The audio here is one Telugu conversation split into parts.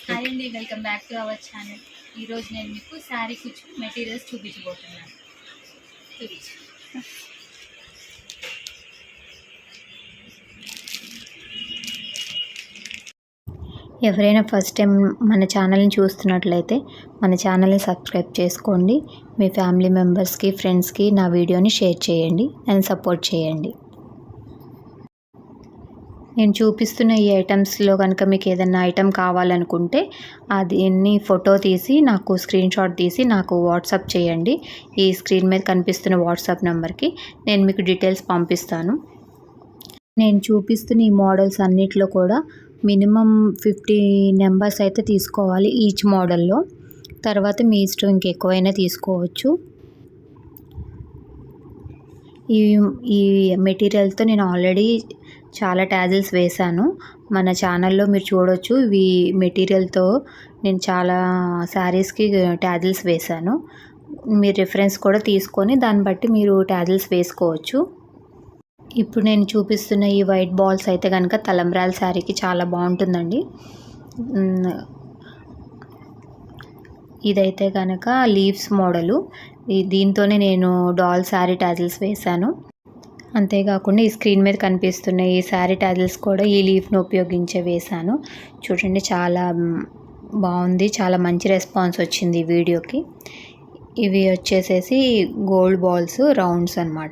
హాయ్ అండి, welcome back to our channel. ఈరోజు నేను మీకు శారీ కుచ్చు మెటీరియల్స్ చూపించబోతున్నాను. చూపించు. ఎవరైనా ఫస్ట్ టైం మన ఛానల్ని చూస్తున్నట్లయితే మన ఛానల్ని సబ్స్క్రైబ్ చేసుకోండి. మీ ఫ్యామిలీ మెంబర్స్కి, ఫ్రెండ్స్కి నా వీడియోని షేర్ చేయండి అండ్ సపోర్ట్ చేయండి. నేను చూపిస్తున్న ఈ ఐటమ్స్లో కనుక మీకు ఏదైనా ఐటమ్ కావాలనుకుంటే దీన్ని ఫోటో తీసి నాకు స్క్రీన్ షాట్ తీసి నాకు వాట్సాప్ చేయండి. ఈ స్క్రీన్ మీద కనిపిస్తున్న వాట్సాప్ నెంబర్కి నేను మీకు డీటెయిల్స్ పంపిస్తాను. నేను చూపిస్తున్న ఈ మోడల్స్ అన్నిట్లో కూడా మినిమం 50 నెంబర్స్ అయితే తీసుకోవాలి ఈచ్ మోడల్లో. తర్వాత మీ ఇష్టం ఇంకెక్కువైనా తీసుకోవచ్చు. ఈ మెటీరియల్తో నేను ఆల్రెడీ చాలా ట్యాజిల్స్ వేశాను. మన ఛానల్లో మీరు చూడొచ్చు. ఇవి మెటీరియల్తో నేను చాలా శారీస్కి ట్యాజిల్స్ వేశాను. మీరు రిఫరెన్స్ కూడా తీసుకొని దాన్ని బట్టి మీరు ట్యాజిల్స్ వేసుకోవచ్చు. ఇప్పుడు నేను చూపిస్తున్న ఈ వైట్ బాల్స్ అయితే కనుక తలంబ్రాల శారీకి చాలా బాగుంటుందండి. ఇదైతే కనుక లీవ్స్ మోడలు. దీంతోనే నేను డాల్ శారీ ట్యాజిల్స్ వేశాను. అంతేకాకుండా ఈ స్క్రీన్ మీద కనిపిస్తున్న ఈ శారీ ట్యాజిల్స్ కూడా ఈ లీఫ్ను ఉపయోగించే వేశాను. చూడండి, చాలా బాగుంది. చాలా మంచి రెస్పాన్స్ వచ్చింది ఈ వీడియోకి. ఇవి వచ్చేసేసి గోల్డ్ బాల్స్ రౌండ్స్ అన్నమాట.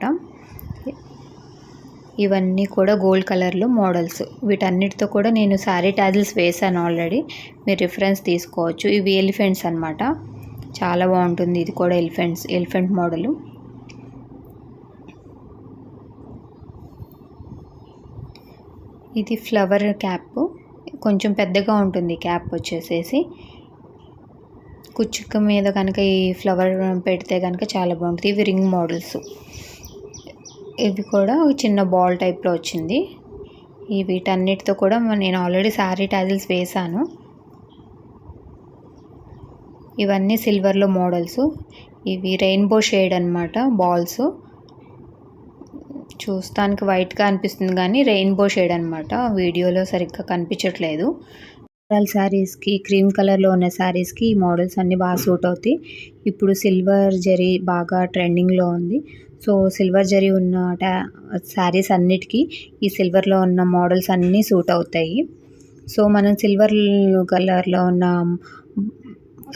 ఇవన్నీ కూడా గోల్డ్ కలర్లో మోడల్స్. వీటన్నిటితో కూడా నేను శారీ ట్యాజిల్స్ వేశాను ఆల్రెడీ. మీరు రిఫరెన్స్ తీసుకోవచ్చు. ఇవి ఎలిఫెంట్స్ అన్నమాట. చాలా బాగుంటుంది. ఇది కూడా ఎలిఫెంట్ మోడలు. ఇది ఫ్లవర్ క్యాప్. కొంచెం పెద్దగా ఉంటుంది క్యాప్ వచ్చేసేసి. కుచ్చుక మీద కనుక ఈ ఫ్లవర్ పెడితే కనుక చాలా బాగుంటుంది. ఇవి రింగ్ మోడల్స్. ఇవి కూడా చిన్న బాల్ టైప్లో వచ్చింది. వీటన్నిటితో కూడా నేను ఆల్రెడీ శారీ ట్యాజిల్స్ వేశాను. ఇవన్నీ సిల్వర్లో మోడల్స్. ఇవి రెయిన్బో షేడ్ అన్నమాట బాల్స్. చూస్తానికి వైట్గా అనిపిస్తుంది కానీ రెయిన్బో షేడ్ అనమాట. వీడియోలో సరిగ్గా కనిపించట్లేదు. శారీస్కి, క్రీమ్ కలర్లో ఉన్న శారీస్కి ఈ మోడల్స్ అన్నీ బాగా సూట్ అవుతాయి. ఇప్పుడు సిల్వర్ జరీ బాగా ట్రెండింగ్లో ఉంది. సో సిల్వర్ జరీ ఉన్న శారీస్ అన్నిటికీ ఈ సిల్వర్లో ఉన్న మోడల్స్ అన్నీ సూట్ అవుతాయి. సో మనం సిల్వర్ కలర్లో ఉన్న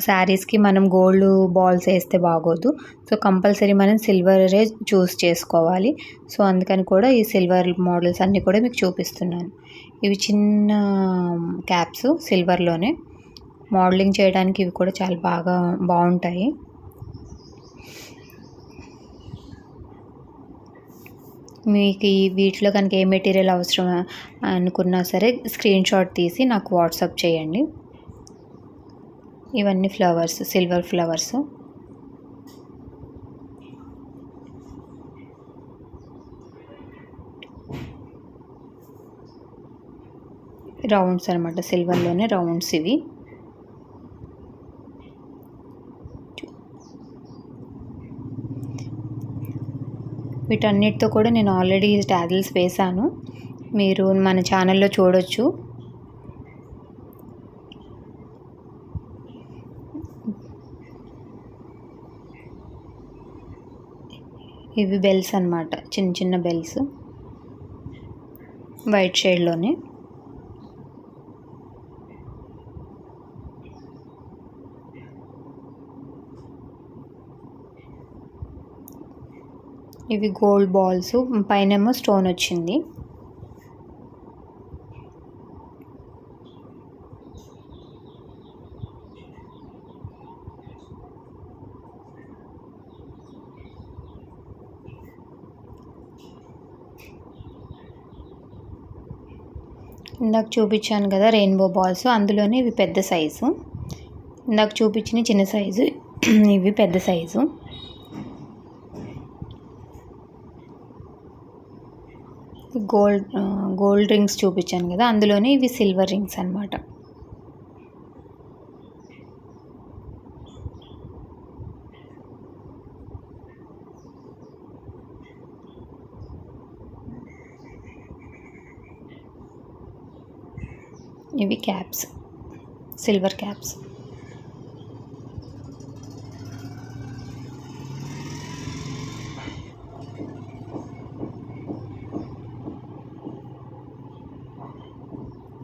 శారీస్కి మనం గోల్డ్ బాల్స్ వేస్తే బాగోదు. సో కంపల్సరీ మనం సిల్వరే చూస్ చేసుకోవాలి. సో అందుకని కూడా ఈ సిల్వర్ మోడల్స్ అన్నీ కూడా మీకు చూపిస్తున్నాను. ఇవి చిన్న క్యాప్స్ సిల్వర్లోనే. మోడలింగ్ చేయడానికి ఇవి కూడా చాలా బాగుంటాయి. మీకు వీటిలో కనుక ఏ మెటీరియల్ అవసరం అనుకున్నా సరే స్క్రీన్ షాట్ తీసి నాకు వాట్సాప్ చేయండి. ఇవన్నీ ఫ్లవర్స్, సిల్వర్ ఫ్లవర్స్. రౌండ్స్ అనమాట, సిల్వర్లోనే రౌండ్స్ ఇవి. వీటన్నిటితో కూడా నేను ఆల్రెడీ ట్యాజిల్స్ వేశాను. మీరు మన ఛానల్లో చూడొచ్చు. ఇవి బెల్స్ అన్నమాట, చిన్న చిన్న బెల్స్ వైట్ షేడ్లోనే. ఇవి గోల్డ్ బాల్స్, పైనేమో స్టోన్ వచ్చింది. ఇందాక చూపించాను కదా రెయిన్బో బాల్స్, అందులోనే ఇవి పెద్ద సైజు. ఇందాక చూపించిన చిన్న సైజు, ఇవి పెద్ద సైజు. గోల్డ్ రింగ్స్ చూపించాను కదా, అందులోనే ఇవి సిల్వర్ రింగ్స్ అన్నమాట. ఇవి క్యాప్స్. Silver caps.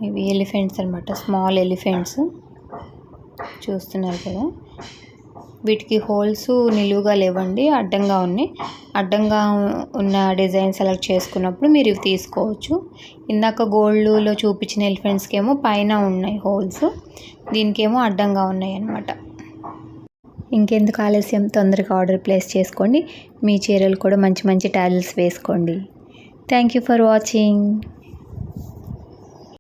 ఇవి ఎలిఫెంట్స్ అనమాట, స్మాల్ ఎలిఫెంట్స్ చూస్తున్నారు కదా. వీటికి హోల్స్ నిలువుగా లేవండి, అడ్డంగా ఉన్నాయి. అడ్డంగా ఉన్న డిజైన్ సెలెక్ట్ చేసుకున్నప్పుడు మీరు ఇవి తీసుకోవచ్చు. ఇందాక గోల్డ్లో చూపించిన ఎలిఫెంట్స్కి ఏమో పైన ఉన్నాయి హోల్స్, దీనికేమో అడ్డంగా ఉన్నాయి అన్నమాట. ఇంకెందుకు ఆలస్యం, తొందరగా ఆర్డర్ ప్లేస్ చేసుకోండి. మీ చీరలు కూడా మంచి మంచి టాజిల్స్ వేసుకోండి. Thank you for watching.